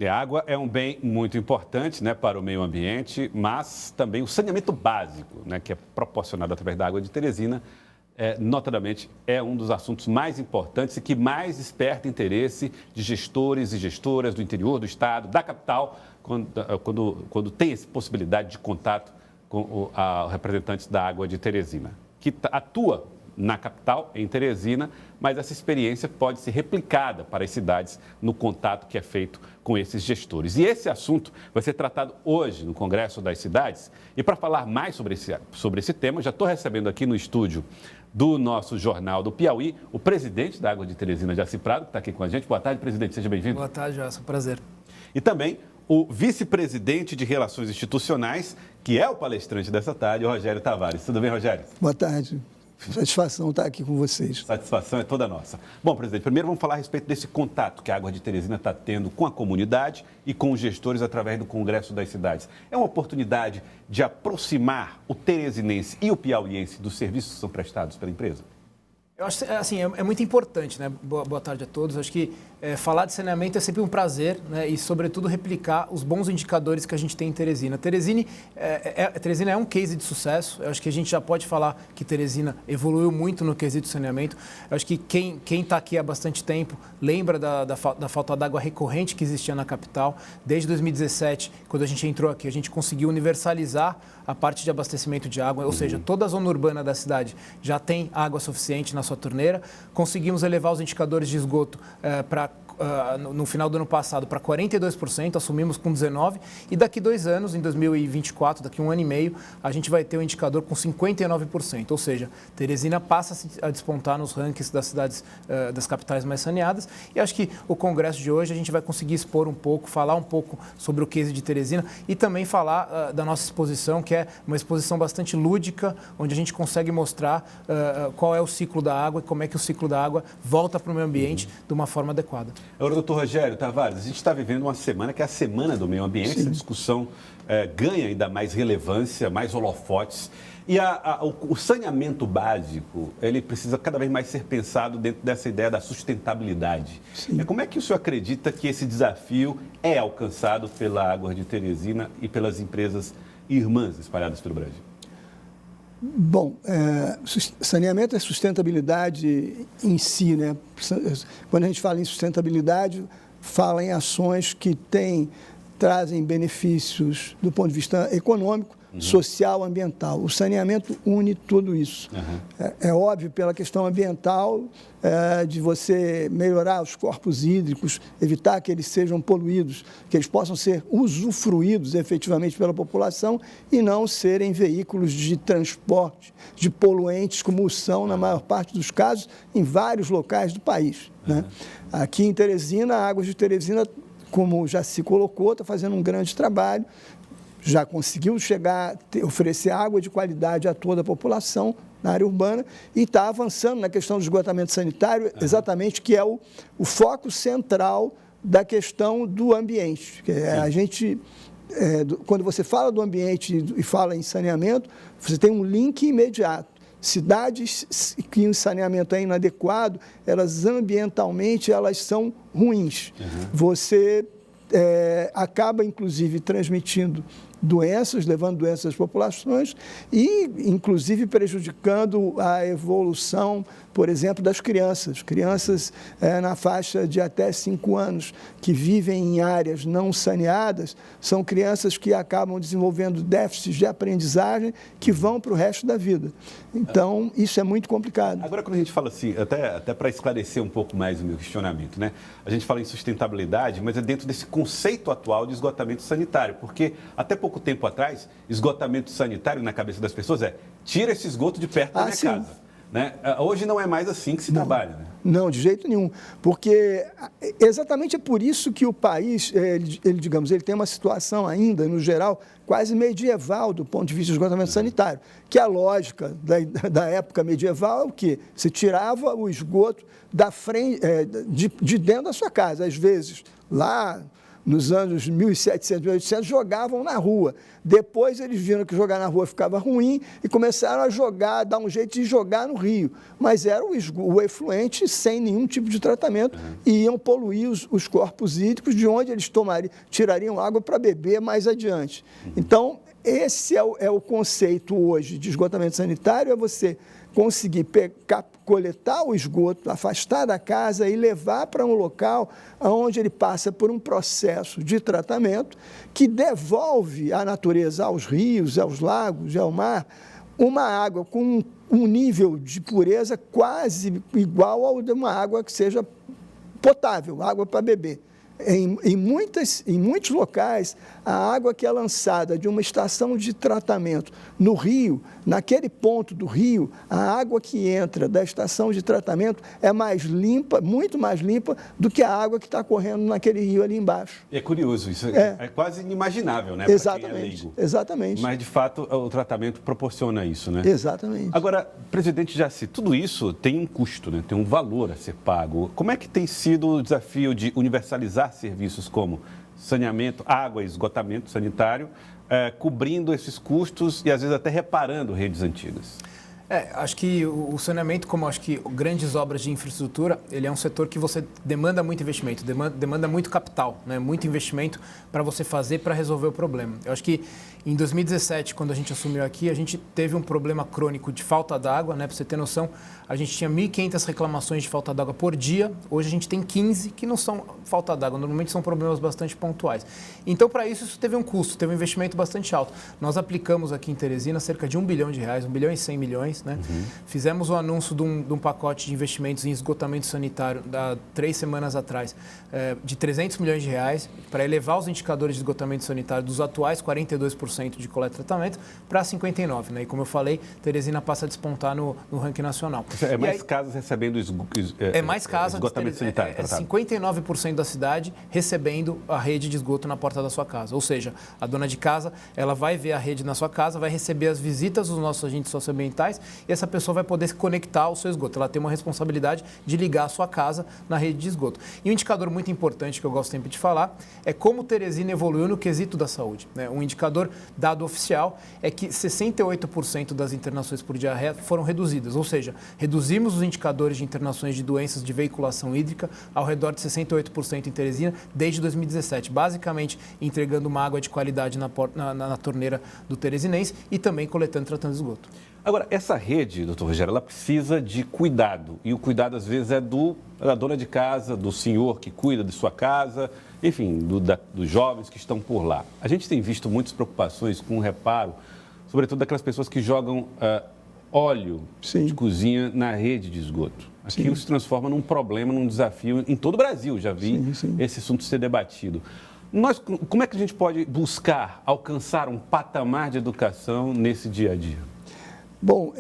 A água é um bem muito importante, né, para o meio ambiente, mas também o saneamento básico, né, que é proporcionado através da água de Teresina, notadamente, é um dos assuntos mais importantes e que mais desperta interesse de gestores e gestoras do interior do estado, da capital, quando tem essa possibilidade de contato com os representantes da água de Teresina, que atua na capital, em Teresina, mas essa experiência pode ser replicada para as cidades no contato que é feito com esses gestores. E esse assunto vai ser tratado hoje no Congresso das Cidades. E para falar mais sobre esse tema, já estou recebendo aqui no estúdio do nosso Jornal do Piauí, o presidente da Água de Teresina, Jaci Prado, que está aqui com a gente. Boa tarde, presidente, seja bem-vindo. Boa tarde, Jaci, prazer. E também o vice-presidente de Relações Institucionais, que é o palestrante dessa tarde, o Rogério Tavares. Tudo bem, Rogério? Boa tarde. Satisfação estar aqui com vocês. Satisfação é toda nossa. Bom, presidente, primeiro vamos falar a respeito desse contato que a Água de Teresina está tendo com a comunidade e com os gestores através do Congresso das Cidades. É uma oportunidade de aproximar o teresinense e o piauiense dos serviços que são prestados pela empresa? Eu acho assim, é muito importante, né? Boa tarde a todos. Acho que falar de saneamento é sempre um prazer, né? E, sobretudo, replicar os bons indicadores que a gente tem em Teresina. Teresina é um case de sucesso. Eu acho que a gente já pode falar que Teresina evoluiu muito no quesito de saneamento. Eu acho que quem está aqui há bastante tempo lembra da falta d'água recorrente que existia na capital. Desde 2017, quando a gente entrou aqui, a gente conseguiu universalizar a parte de abastecimento de água, ou seja, toda a zona urbana da cidade já tem água suficiente na sua torneira. Conseguimos elevar os indicadores de esgoto no final do ano passado para 42%, assumimos com 19%, e daqui 2 anos, em 2024, daqui 1 ano e meio, a gente vai ter um indicador com 59%, ou seja, Teresina passa a despontar nos rankings das cidades, das capitais mais saneadas, e acho que o congresso de hoje a gente vai conseguir expor um pouco, falar um pouco sobre o case de Teresina e também falar da nossa exposição, que é uma exposição bastante lúdica, onde a gente consegue mostrar qual é o ciclo da água e como é que o ciclo da água volta para o meio ambiente de uma forma adequada. Agora, doutor Rogério Tavares, a gente está vivendo uma semana que é a Semana do Meio Ambiente. Sim. Essa discussão ganha ainda mais relevância, mais holofotes. E o saneamento básico, ele precisa cada vez mais ser pensado dentro dessa ideia da sustentabilidade. Sim. Como é que o senhor acredita que esse desafio é alcançado pela Água de Teresina e pelas empresas irmãs espalhadas pelo Brasil? Bom, saneamento é sustentabilidade em si, né? Quando a gente fala em sustentabilidade, fala em ações que trazem benefícios do ponto de vista econômico, social, ambiental. O saneamento une tudo isso. É óbvio, pela questão ambiental, de você melhorar os corpos hídricos, evitar que eles sejam poluídos, que eles possam ser usufruídos efetivamente pela população e não serem veículos de transporte de poluentes, como são, na maior parte dos casos, em vários locais do país, né? Aqui em Teresina, a Águas de Teresina, como já se colocou, está fazendo um grande trabalho, já conseguiu oferecer água de qualidade a toda a população na área urbana e está avançando na questão do esgotamento sanitário, exatamente, que é o foco central da questão do ambiente. A gente, quando você fala do ambiente e fala em saneamento, você tem um link imediato. Cidades que o saneamento é inadequado, elas ambientalmente elas são ruins. Você acaba, inclusive, transmitindo doenças, levando doenças às populações e, inclusive, prejudicando a evolução, por exemplo, das crianças. Crianças na faixa de até 5 anos que vivem em áreas não saneadas são crianças que acabam desenvolvendo déficits de aprendizagem que vão para o resto da vida. Então, isso é muito complicado. Agora, quando a gente fala assim, até para esclarecer um pouco mais o meu questionamento, né? A gente fala em sustentabilidade, mas é dentro desse conceito atual de esgotamento sanitário, porque até pouco tempo atrás, esgotamento sanitário na cabeça das pessoas tira esse esgoto de perto da minha casa. Né? Hoje não é mais assim que se trabalha. Né? Não, de jeito nenhum, porque exatamente é por isso que o país, ele tem uma situação ainda, no geral, quase medieval do ponto de vista do esgotamento sanitário, que a lógica da época medieval é o quê? Você tirava o esgoto da frente, de dentro da sua casa, às vezes lá nos anos 1700, 1800, jogavam na rua. Depois eles viram que jogar na rua ficava ruim e começaram a jogar, dar um jeito de jogar no rio. Mas era o efluente sem nenhum tipo de tratamento e iam poluir os corpos hídricos, de onde eles tirariam água para beber mais adiante. Então, esse é o conceito hoje de esgotamento sanitário, é você conseguir coletar o esgoto, afastar da casa e levar para um local onde ele passa por um processo de tratamento que devolve à natureza, aos rios, aos lagos e ao mar, uma água com um nível de pureza quase igual ao de uma água que seja potável, água para beber. Em muitos locais, a água que é lançada de uma estação de tratamento no rio, naquele ponto do rio, a água que entra da estação de tratamento é mais limpa, muito mais limpa do que a água que está correndo naquele rio ali embaixo. É curioso, isso é quase inimaginável, né? Exatamente, exatamente. Mas, de fato, o tratamento proporciona isso, né? Exatamente. Agora, presidente Jaci, tudo isso tem um custo, né? Tem um valor a ser pago. Como é que tem sido o desafio de universalizar serviços como saneamento, água e esgotamento sanitário, cobrindo esses custos e, às vezes, até reparando redes antigas? Acho que o saneamento, como acho que grandes obras de infraestrutura, ele é um setor que você demanda muito investimento, demanda muito capital, né? Muito investimento para você fazer, para resolver o problema. Eu acho que em 2017, quando a gente assumiu aqui, a gente teve um problema crônico de falta d'água, né? Para você ter noção, a gente tinha 1.500 reclamações de falta d'água por dia, hoje a gente tem 15 que não são falta d'água, normalmente são problemas bastante pontuais. Então, para isso teve um custo, teve um investimento bastante alto. Nós aplicamos aqui em Teresina cerca de R$1 bilhão, R$1 bilhão e 100 milhões, né? Fizemos o anúncio de um pacote de investimentos em esgotamento sanitário há 3 semanas atrás, de R$300 milhões, para elevar os indicadores de esgotamento sanitário dos atuais 42% de coleta e tratamento para 59%. Né? E como eu falei, Teresina passa a despontar no ranking nacional. Mais casas recebendo esgotamento sanitário. 59% da cidade recebendo a rede de esgoto na porta da sua casa. Ou seja, a dona de casa, ela vai ver a rede na sua casa, vai receber as visitas dos nossos agentes socioambientais e essa pessoa vai poder se conectar ao seu esgoto. Ela tem uma responsabilidade de ligar a sua casa na rede de esgoto. E um indicador muito importante que eu gosto sempre de falar é como Teresina evoluiu no quesito da saúde. Né? Um indicador dado oficial é que 68% das internações por diarreia foram reduzidas, ou seja, reduzimos os indicadores de internações de doenças de veiculação hídrica ao redor de 68% em Teresina desde 2017, basicamente entregando uma água de qualidade na torneira do teresinense e também coletando e tratando esgoto. Agora, essa rede, doutor Rogério, ela precisa de cuidado. E o cuidado, às vezes, é da dona de casa, do senhor que cuida de sua casa, enfim, dos jovens que estão por lá. A gente tem visto muitas preocupações com o reparo, sobretudo daquelas pessoas que jogam óleo de cozinha na rede de esgoto. Aquilo se transforma num problema, num desafio em todo o Brasil. Já vi esse assunto ser debatido. Como é que a gente pode buscar alcançar um patamar de educação nesse dia a dia? Bom,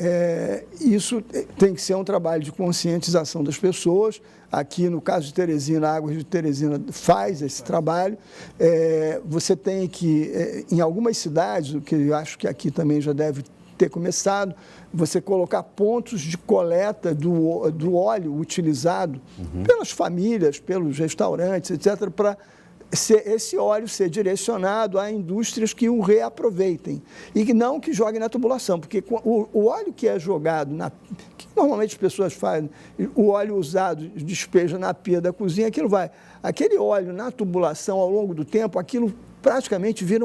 isso tem que ser um trabalho de conscientização das pessoas. Aqui, no caso de Teresina, a Águas de Teresina faz esse trabalho. Você tem que, em algumas cidades, o que eu acho que aqui também já deve ter começado, você colocar pontos de coleta do óleo utilizado pelas famílias, pelos restaurantes, etc., para esse óleo ser direcionado a indústrias que o reaproveitem e não que joguem na tubulação, porque o óleo que é jogado, que normalmente as pessoas fazem, o óleo usado despeja na pia da cozinha, aquele óleo na tubulação ao longo do tempo, aquilo praticamente vira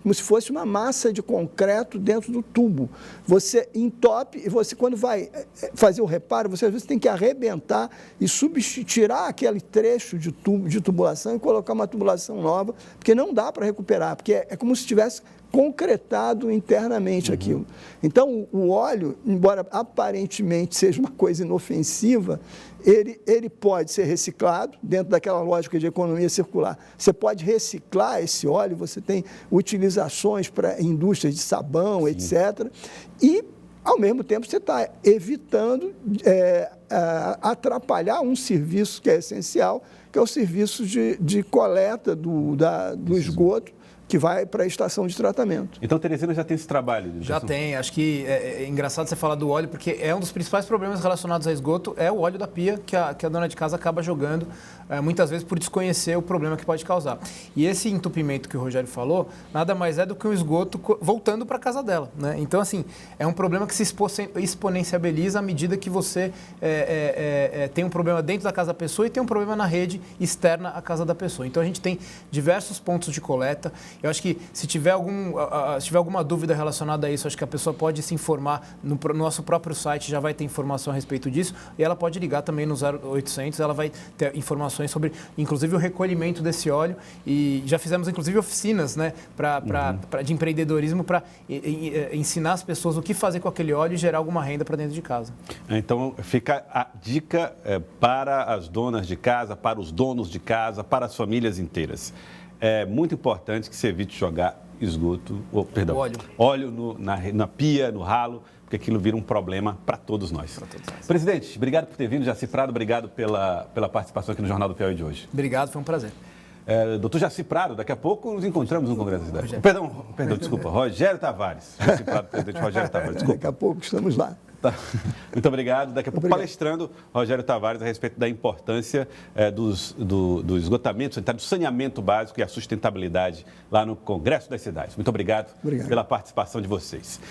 como se fosse uma massa de concreto dentro do tubo. Você entope e você, quando vai fazer o reparo, você às vezes tem que arrebentar e tirar aquele trecho de tubulação e colocar uma tubulação nova, porque não dá para recuperar, porque é como se tivesse concretado internamente aquilo. Então, o óleo, embora aparentemente seja uma coisa inofensiva, ele pode ser reciclado dentro daquela lógica de economia circular. Você pode reciclar esse óleo, você tem utilizações para indústrias de sabão, etc. E, ao mesmo tempo, você está evitando atrapalhar um serviço que é essencial, que é o serviço de coleta do esgoto, que vai para a estação de tratamento. Então, Teresina já tem esse trabalho? Já tem. Acho que é engraçado você falar do óleo, porque é um dos principais problemas relacionados a esgoto, é o óleo da pia que a dona de casa acaba jogando muitas vezes por desconhecer o problema que pode causar. E esse entupimento que o Rogério falou, nada mais é do que um esgoto voltando para a casa dela, né? Então, assim, é um problema que se exponenciabiliza à medida que você tem um problema dentro da casa da pessoa e tem um problema na rede externa à casa da pessoa. Então, a gente tem diversos pontos de coleta. Eu acho que se tiver alguma dúvida relacionada a isso, acho que a pessoa pode se informar no nosso próprio site, já vai ter informação a respeito disso, e ela pode ligar também no 0800, ela vai ter informações sobre, inclusive, o recolhimento desse óleo, e já fizemos, inclusive, oficinas, né, de empreendedorismo para ensinar as pessoas o que fazer com aquele óleo e gerar alguma renda para dentro de casa. Então, fica a dica para as donas de casa, para os donos de casa, para as famílias inteiras. É muito importante que se evite jogar óleo na pia, no ralo, porque aquilo vira um problema para todos nós. Presidente, obrigado por ter vindo. Jaci Prado, obrigado pela participação aqui no Jornal do Piauí de hoje. Obrigado, foi um prazer. Doutor Jaci Prado, daqui a pouco nos encontramos no Congresso da Cidade. Perdão, desculpa, Rogério Tavares. Jaci Prado, presidente Rogério Tavares, desculpa. Daqui a pouco estamos lá. Tá. Muito obrigado. Daqui a pouco palestrando Rogério Tavares a respeito da importância do esgotamento sanitário, do saneamento básico e a sustentabilidade lá no Congresso das Cidades. Muito obrigado pela participação de vocês.